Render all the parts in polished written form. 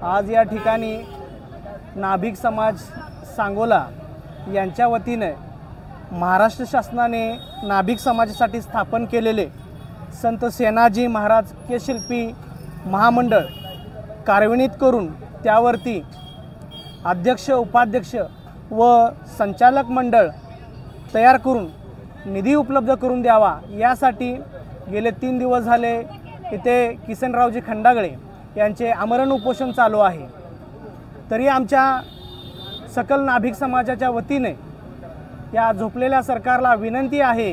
आज या ठिकाणी नाभिक समाज सांगोला यांच्या वतीने महाराष्ट्र शासनाने नाभिक समाजासाठी स्थापन केलेले संत सेनाजी महाराज केशिल्पी महामंडळ कार्यान्वित करून त्यावरती अध्यक्ष उपाध्यक्ष व संचालक मंडळ तयार करून निधी उपलब्ध करून द्यावा यासाठी गेले 3 दिवस झाले इथे किसनरावजी खंडागळे यांचे आमरण उपोषण चालू आहे। तरी आमच्या सकल नाभिक समाजाच्या वतीने या झोपलेल्या सरकारला विनंती आहे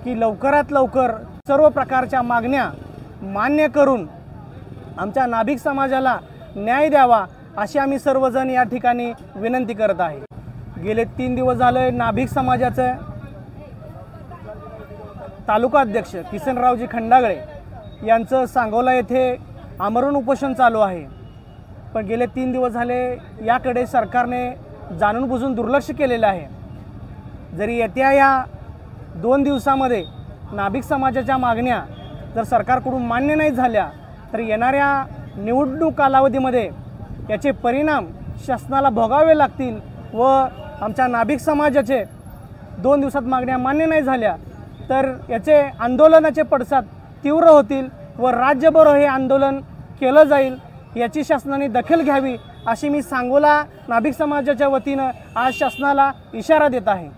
की लवकरात लवकर सर्व प्रकारच्या मागण्या मान्य करून आमच्या नाभिक समाजाला न्याय द्यावा अशी आम्ही सर्वजण या ठिकाणी विनंती करत आहे। गेले 3 दिवस झाले नाभिक समाजाचे तालुका अध्यक्ष किसनरावजी खंडागळे यांचं सांगोला येथे आमरण उपोषण चालू आहे, पण गेले 3 दिवस झाले याकडे सरकारने जाणून बुजून दुर्लक्ष केलेलं आहे। जरी येत्या या 2 दिवसामध्ये नाभिक समाजाच्या मागण्या जर सरकारकडून मान्य नाही झाल्या तर येणाऱ्या निवडणूक कालावधीमध्ये याचे परिणाम शासनाला भोगावे लागतील व आमच्या नाभिक समाजाचे 2 दिवसात मागण्या मान्य नाही झाल्या तर याचे आंदोलनाचे पडसाद तीव्र होतील व राज्यभर हे आंदोलन केलं जाईल। याची शासनाने दखल घ्यावी अशी मी सांगोला नाभिक समाजाच्या वतीनं आज शासनाला इशारा देत आहे।